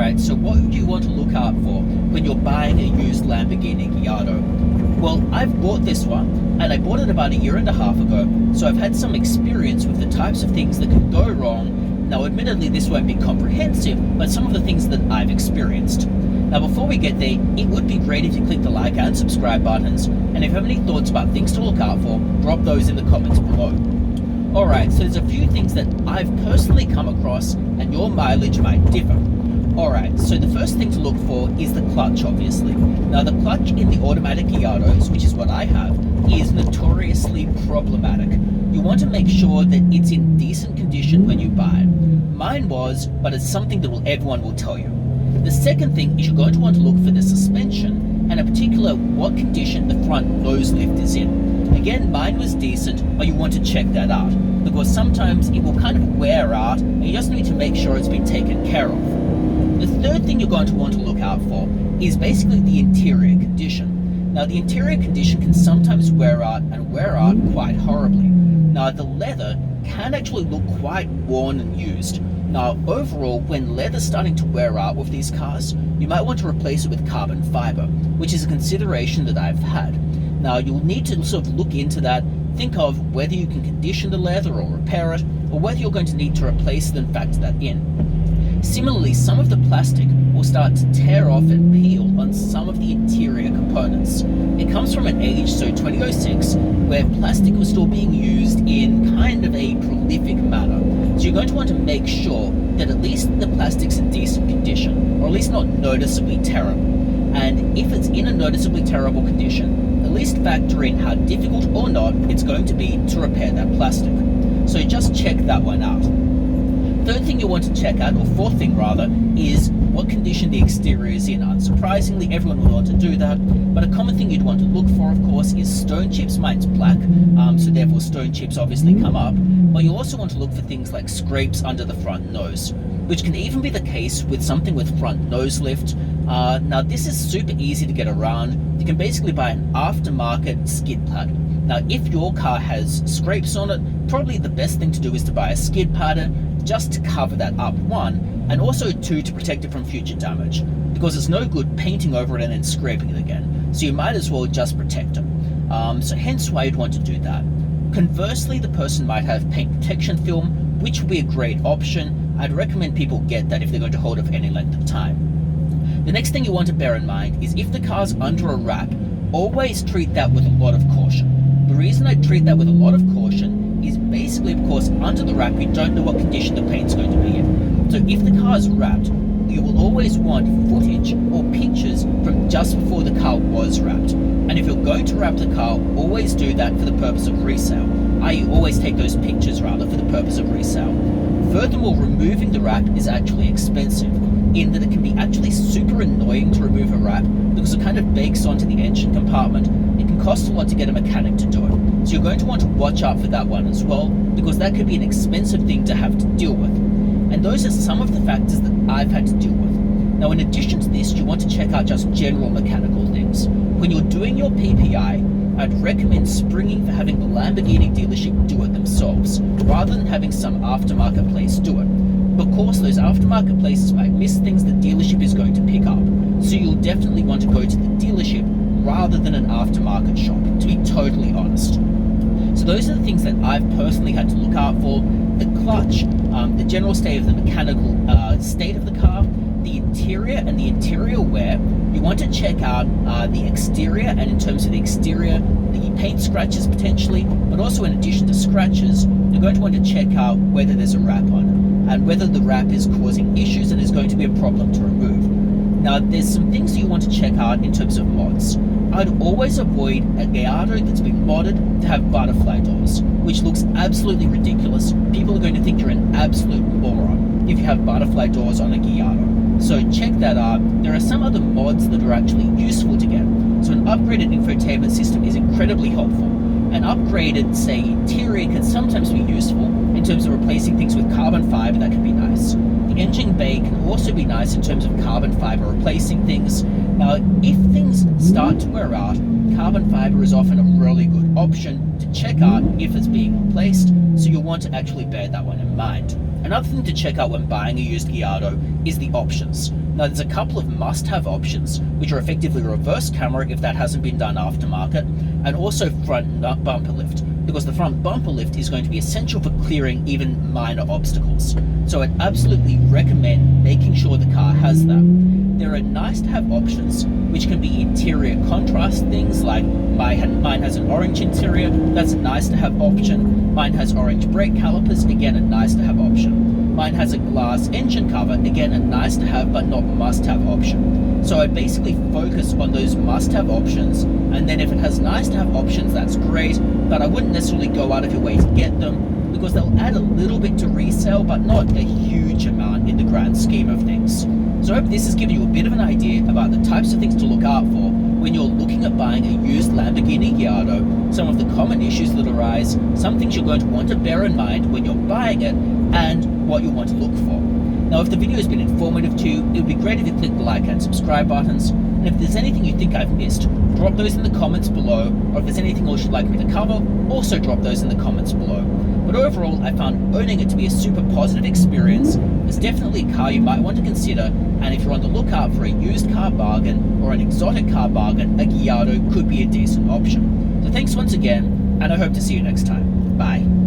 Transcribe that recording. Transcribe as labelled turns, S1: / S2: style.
S1: Alright, so what do you want to look out for when you're buying a used Lamborghini Gallardo? Well, I've bought this one, and I bought it about 1.5 years ago, so I've had some experience with the types of things that can go wrong. Now, admittedly, this won't be comprehensive, but some of the things that I've experienced. Now, before we get there, it would be great if you click the like and subscribe buttons, and if you have any thoughts about things to look out for, drop those in the comments below. Alright, so there's a few things that I've personally come across, and your mileage might differ. Alright, so the first thing to look for is the clutch, obviously. Now, the clutch in the automatic Gallardos, which is what I have, is notoriously problematic. You want to make sure that it's in decent condition when you buy it. Mine was, but it's something that everyone will tell you. The second thing is you're going to want to look for the suspension, and in particular, what condition the front nose lift is in. Again, mine was decent, but you want to check that out, because sometimes it will kind of wear out, and you just need to make sure it's been taken care of. The third thing you're going to want to look out for is basically the interior condition. Now, the interior condition can sometimes wear out quite horribly. Now, the leather can actually look quite worn and used. Now, overall, when leather's starting to wear out with these cars, you might want to replace it with carbon fiber, which is a consideration that I've had. Now, you'll need to sort of look into that, think of whether you can condition the leather or repair it, or whether you're going to need to replace it and factor that in. Similarly, some of the plastic will start to tear off and peel on some of the interior components. It comes from an age, so 2006, where plastic was still being used in kind of a prolific manner. So you're going to want to make sure that at least the plastic's in decent condition, or at least not noticeably terrible. And if it's in a noticeably terrible condition, at least factor in how difficult or not it's going to be to repair that plastic. So just check that one out. Third thing you want to check out, or fourth thing rather, is what condition the exterior is in. Unsurprisingly, everyone will want to do that, but a common thing you'd want to look for, of course, is stone chips. Mine's black, so therefore stone chips obviously come up, but you also want to look for things like scrapes under the front nose, which can even be the case with something with front nose lift. Now, this is super easy to get around. You can basically buy an aftermarket skid pad. Now, if your car has scrapes on it, probably the best thing to do is to buy a skid pad just to cover that up, one, and also two, to protect it from future damage, because it's no good painting over it and then scraping it again. So you might as well just protect it. So hence why you'd want to do that. Conversely, the person might have paint protection film, which would be a great option. I'd recommend people get that if they're going to hold it for any length of time. The next thing you want to bear in mind is if the car's under a wrap, always treat that with a lot of caution. The reason I treat that with a lot of caution is basically because under the wrap you don't know what condition the paint's going to be in. So if the car is wrapped, you will always want footage or pictures from just before the car was wrapped. And if you're going to wrap the car, always do that for the purpose of resale. I always take those pictures rather for the purpose of resale. Furthermore, removing the wrap is actually expensive, in that it can be actually super annoying to remove a wrap because it kind of bakes onto the engine compartment. It can cost a lot to get a mechanic to do it. So you're going to want to watch out for that one as well, because that could be an expensive thing to have to deal with. And those are some of the factors that I've had to deal with. Now, in addition to this, you want to check out just general mechanical things. When you're doing your PPI, I'd recommend springing for having the Lamborghini dealership do it themselves, rather than having some aftermarket place do it. Of course, those aftermarket places might miss things the dealership is going to pick up, so you'll definitely want to go to the dealership rather than an aftermarket shop, to be totally honest. So those are the things that I've personally had to look out for: the clutch, the general state of the mechanical state of the car, the interior and the interior wear. You want to check out the exterior, and in terms of the exterior, the paint scratches potentially, but also in addition to scratches, you're going to want to check out whether there's a wrap on it, and whether the wrap is causing issues and is going to be a problem to remove. Now, there's some things you want to check out in terms of mods. I'd always avoid a Gallardo that's been modded to have butterfly doors, which looks absolutely ridiculous. People are going to think you're an absolute moron if you have butterfly doors on a Gallardo. So check that out. There are some other mods that are actually useful to get. So an upgraded infotainment system is incredibly helpful. An upgraded, say, interior can sometimes be useful in terms of replacing things with carbon fiber. That can be nice. The engine bay can also be nice in terms of carbon fiber replacing things. Now, if things start to wear out, carbon fiber is often a really good option to check out if it's being replaced, so you'll want to actually bear that one in mind. Another thing to check out when buying a used Gallardo is the options. Now there's a couple of must-have options, which are effectively reverse camera if that hasn't been done aftermarket, and also front bumper lift, because the front bumper lift is going to be essential for clearing even minor obstacles. So I'd absolutely recommend making sure the car has that. There are nice to have options, which can be interior contrast things like mine has an orange interior, that's a nice to have option. Mine has orange brake calipers, again a nice to have option. Mine has a glass engine cover, again a nice to have but not must have option. So I basically focus on those must have options, and then if it has nice to have options, that's great, but I wouldn't necessarily go out of your way to get them, because they'll add a little bit to resale, but not a huge amount in the grand scheme of things. So I hope this has given you a bit of an idea about the types of things to look out for when you're looking at buying a used Lamborghini Gallardo, some of the common issues that arise, some things you're going to want to bear in mind when you're buying it, and what you'll want to look for. Now, if the video has been informative to you, it would be great if you click the like and subscribe buttons, and if there's anything you think I've missed, drop those in the comments below, or if there's anything else you'd like me to cover, also drop those in the comments below. But overall, I found owning it to be a super positive experience. It's definitely a car you might want to consider, and if you're on the lookout for a used car bargain or an exotic car bargain, a Gallardo could be a decent option. So thanks once again, and I hope to see you next time. Bye.